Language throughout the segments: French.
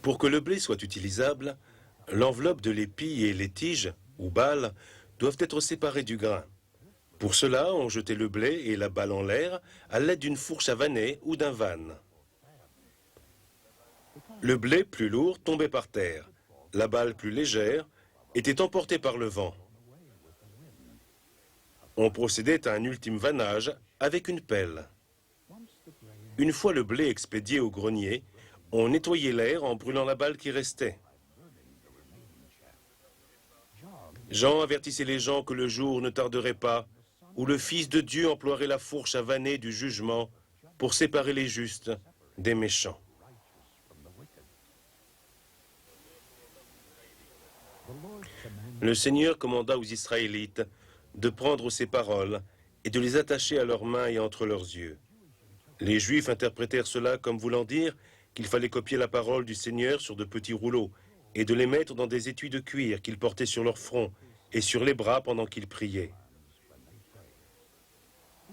Pour que le blé soit utilisable, l'enveloppe de l'épi et les tiges, ou balles, doivent être séparées du grain. Pour cela, on jetait le blé et la balle en l'air à l'aide d'une fourche à vanner ou d'un van. Le blé plus lourd tombait par terre. La balle plus légère était emportée par le vent. On procédait à un ultime vannage avec une pelle. Une fois le blé expédié au grenier, on nettoyait l'air en brûlant la balle qui restait. Jean avertissait les gens que le jour ne tarderait pas, où le Fils de Dieu emploierait la fourche à vanner du jugement pour séparer les justes des méchants. Le Seigneur commanda aux Israélites de prendre ces paroles et de les attacher à leurs mains et entre leurs yeux. Les Juifs interprétèrent cela comme voulant dire qu'il fallait copier la parole du Seigneur sur de petits rouleaux et de les mettre dans des étuis de cuir qu'ils portaient sur leur front et sur les bras pendant qu'ils priaient.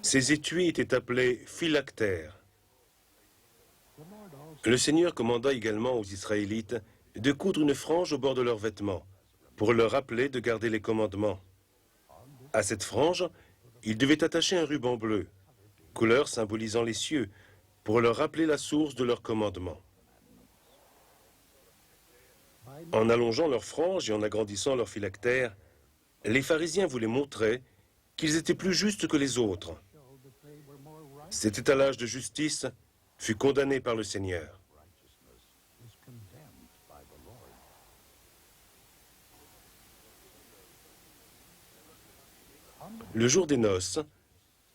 Ces étuis étaient appelés phylactères. Le Seigneur commanda également aux Israélites de coudre une frange au bord de leurs vêtements, pour leur rappeler de garder les commandements. À cette frange, ils devaient attacher un ruban bleu, couleur symbolisant les cieux, pour leur rappeler la source de leurs commandements. En allongeant leurs franges et en agrandissant leurs phylactères, les pharisiens voulaient montrer qu'ils étaient plus justes que les autres. Cet étalage de justice fut condamné par le Seigneur. Le jour des noces,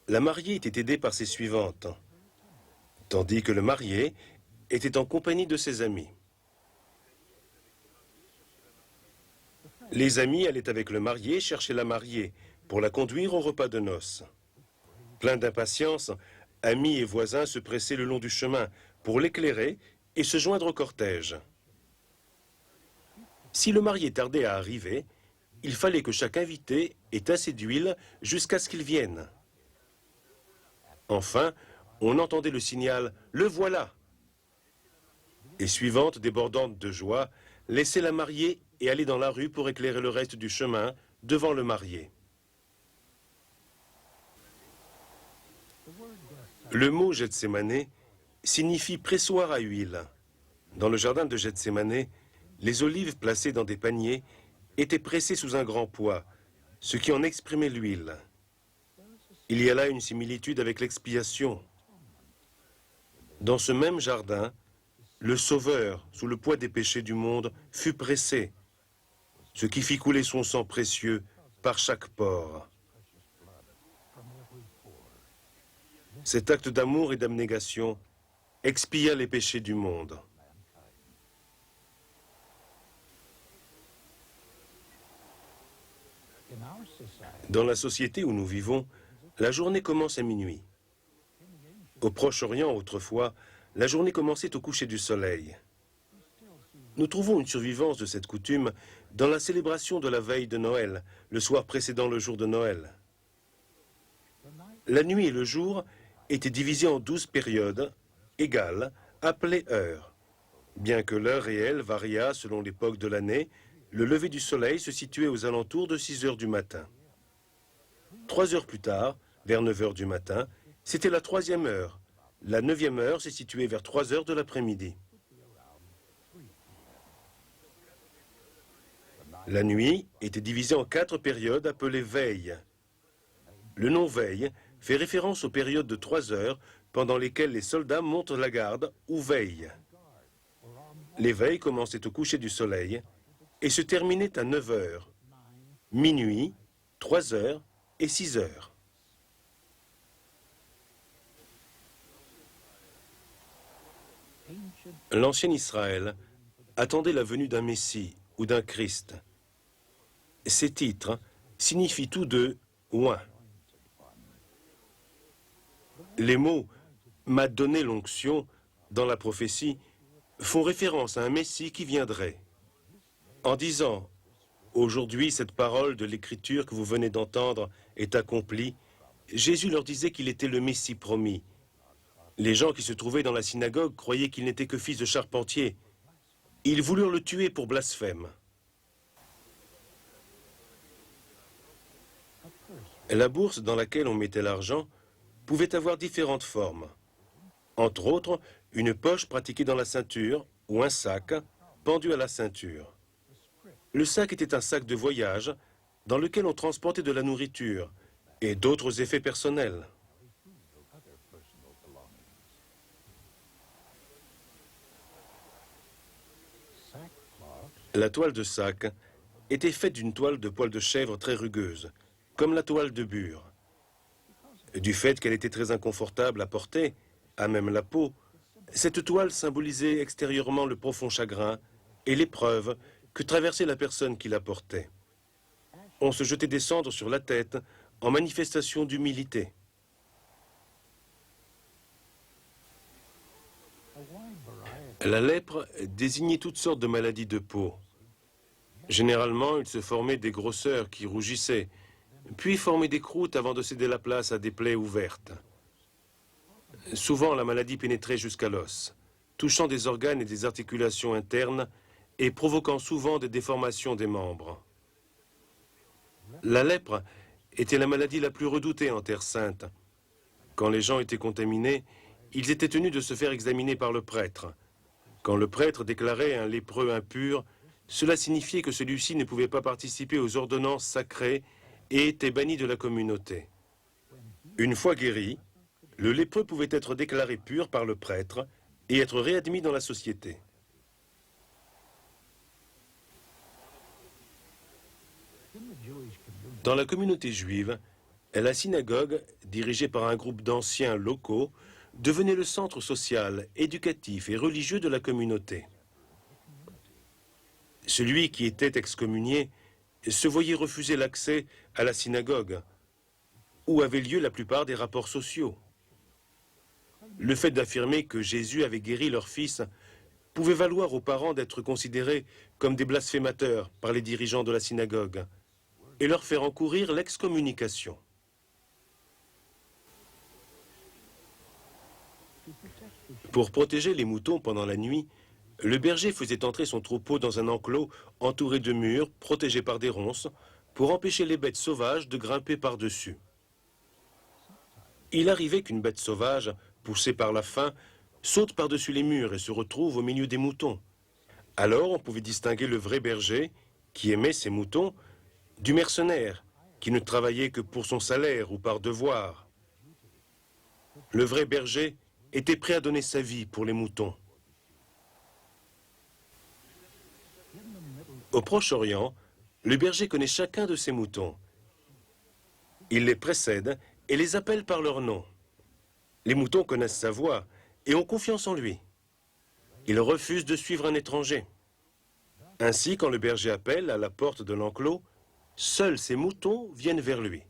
la mariée était aidée par ses suivantes, tandis que le marié était en compagnie de ses amis. Les amis allaient avec le marié chercher la mariée pour la conduire au repas de noces. Pleins d'impatience, amis et voisins se pressaient le long du chemin pour l'éclairer et se joindre au cortège. Si le marié tardait à arriver, il fallait que chaque invité ait assez d'huile jusqu'à ce qu'il vienne. Enfin, on entendait le signal « Le voilà !» Et suivante, débordante de joie, laissait la mariée et aller dans la rue pour éclairer le reste du chemin devant le marié. Le mot Gethsémané signifie pressoir à huile. Dans le jardin de Gethsémané, les olives placées dans des paniers étaient pressées sous un grand poids, ce qui en exprimait l'huile. Il y a là une similitude avec l'expiation. Dans ce même jardin, le Sauveur, sous le poids des péchés du monde, fut pressé, ce qui fit couler son sang précieux par chaque pore. Cet acte d'amour et d'abnégation expia les péchés du monde. Dans la société où nous vivons, la journée commence à minuit. Au Proche-Orient, autrefois, la journée commençait au coucher du soleil. Nous trouvons une survivance de cette coutume dans la célébration de la veille de Noël, le soir précédant le jour de Noël. La nuit et le jour étaient divisés en 12 périodes égales, appelées heures. Bien que l'heure réelle variât selon l'époque de l'année, le lever du soleil se situait aux alentours de 6 heures du matin. 3 heures plus tard, vers 9 heures du matin, c'était la 3e heure. La 9e heure s'est située vers 3 heures de l'après-midi. La nuit était divisée en 4 périodes appelées veilles. Le nom veille fait référence aux périodes de 3 heures pendant lesquelles les soldats montent la garde ou veillent. Les veilles commençaient au coucher du soleil et se terminaient à 9 heures, minuit, 3 heures et 6 heures. L'ancien Israël attendait la venue d'un Messie ou d'un Christ. Ces titres signifient tous deux « oint ». Les mots « m'a donné l'onction » dans la prophétie font référence à un Messie qui viendrait. En disant « Aujourd'hui, cette parole de l'Écriture que vous venez d'entendre est accomplie », Jésus leur disait qu'il était le Messie promis. Les gens qui se trouvaient dans la synagogue croyaient qu'il n'était que fils de charpentier. Ils voulurent le tuer pour blasphème. La bourse dans laquelle on mettait l'argent pouvait avoir différentes formes. Entre autres, une poche pratiquée dans la ceinture ou un sac pendu à la ceinture. Le sac était un sac de voyage dans lequel on transportait de la nourriture et d'autres effets personnels. La toile de sac était faite d'une toile de poil de chèvre très rugueuse, comme la toile de bure. Du fait qu'elle était très inconfortable à porter, à même la peau, cette toile symbolisait extérieurement le profond chagrin et l'épreuve que traversait la personne qui la portait. On se jetait des cendres sur la tête en manifestation d'humilité. La lèpre désignait toutes sortes de maladies de peau. Généralement, il se formait des grosseurs qui rougissaient, puis formaient des croûtes avant de céder la place à des plaies ouvertes. Souvent, la maladie pénétrait jusqu'à l'os, touchant des organes et des articulations internes et provoquant souvent des déformations des membres. La lèpre était la maladie la plus redoutée en Terre Sainte. Quand les gens étaient contaminés, ils étaient tenus de se faire examiner par le prêtre. Quand le prêtre déclarait un lépreux impur, cela signifiait que celui-ci ne pouvait pas participer aux ordonnances sacrées et était banni de la communauté. Une fois guéri, le lépreux pouvait être déclaré pur par le prêtre et être réadmis dans la société. Dans la communauté juive, la synagogue, dirigée par un groupe d'anciens locaux, devenait le centre social, éducatif et religieux de la communauté. Celui qui était excommunié se voyait refuser l'accès à la synagogue, où avaient lieu la plupart des rapports sociaux. Le fait d'affirmer que Jésus avait guéri leur fils pouvait valoir aux parents d'être considérés comme des blasphémateurs par les dirigeants de la synagogue et leur faire encourir l'excommunication. Pour protéger les moutons pendant la nuit, le berger faisait entrer son troupeau dans un enclos entouré de murs, protégé par des ronces, pour empêcher les bêtes sauvages de grimper par-dessus. Il arrivait qu'une bête sauvage, poussée par la faim, saute par-dessus les murs et se retrouve au milieu des moutons. Alors on pouvait distinguer le vrai berger, qui aimait ses moutons, du mercenaire, qui ne travaillait que pour son salaire ou par devoir. Le vrai berger était prêt à donner sa vie pour les moutons. Au Proche-Orient, le berger connaît chacun de ses moutons. Il les précède et les appelle par leur nom. Les moutons connaissent sa voix et ont confiance en lui. Ils refusent de suivre un étranger. Ainsi, quand le berger appelle à la porte de l'enclos, seuls ses moutons viennent vers lui.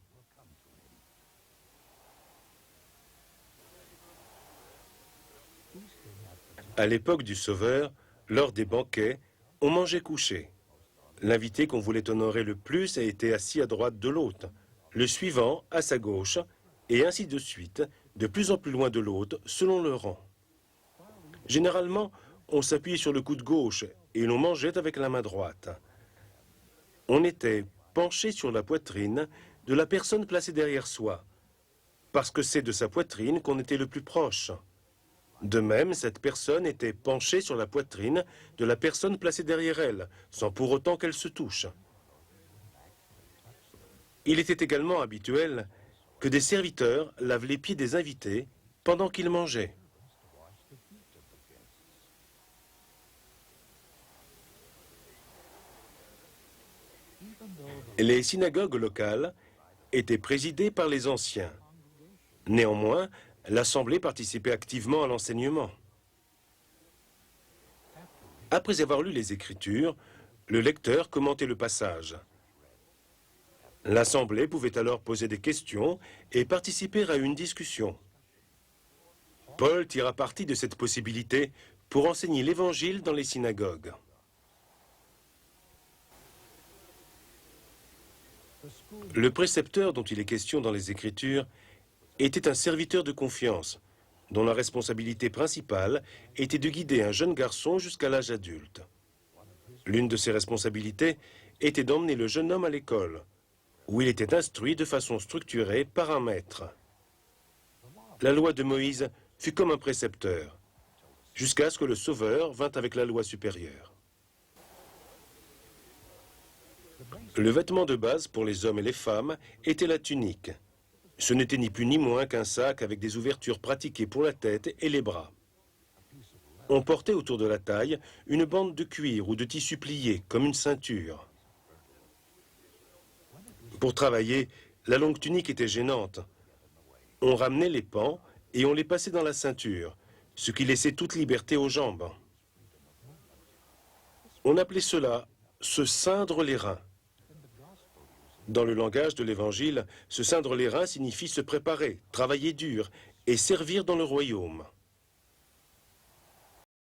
À l'époque du Sauveur, lors des banquets, on mangeait couché. L'invité qu'on voulait honorer le plus a été assis à droite de l'hôte, le suivant à sa gauche, et ainsi de suite, de plus en plus loin de l'hôte, selon le rang. Généralement, on s'appuyait sur le coude gauche et l'on mangeait avec la main droite. On était penché sur la poitrine de la personne placée derrière soi, parce que c'est de sa poitrine qu'on était le plus proche. De même, cette personne était penchée sur la poitrine de la personne placée derrière elle, sans pour autant qu'elle se touche. Il était également habituel que des serviteurs lavent les pieds des invités pendant qu'ils mangeaient. Les synagogues locales étaient présidées par les anciens. Néanmoins, l'Assemblée participait activement à l'enseignement. Après avoir lu les Écritures, le lecteur commentait le passage. L'Assemblée pouvait alors poser des questions et participer à une discussion. Paul tira parti de cette possibilité pour enseigner l'Évangile dans les synagogues. Le précepteur dont il est question dans les Écritures était un serviteur de confiance, dont la responsabilité principale était de guider un jeune garçon jusqu'à l'âge adulte. L'une de ses responsabilités était d'emmener le jeune homme à l'école, où il était instruit de façon structurée par un maître. La loi de Moïse fut comme un précepteur, jusqu'à ce que le Sauveur vînt avec la loi supérieure. Le vêtement de base pour les hommes et les femmes était la tunique. Ce n'était ni plus ni moins qu'un sac avec des ouvertures pratiquées pour la tête et les bras. On portait autour de la taille une bande de cuir ou de tissu plié, comme une ceinture. Pour travailler, la longue tunique était gênante. On ramenait les pans et on les passait dans la ceinture, ce qui laissait toute liberté aux jambes. On appelait cela se ceindre les reins. Dans le langage de l'Évangile, se ceindre les reins signifie se préparer, travailler dur et servir dans le royaume.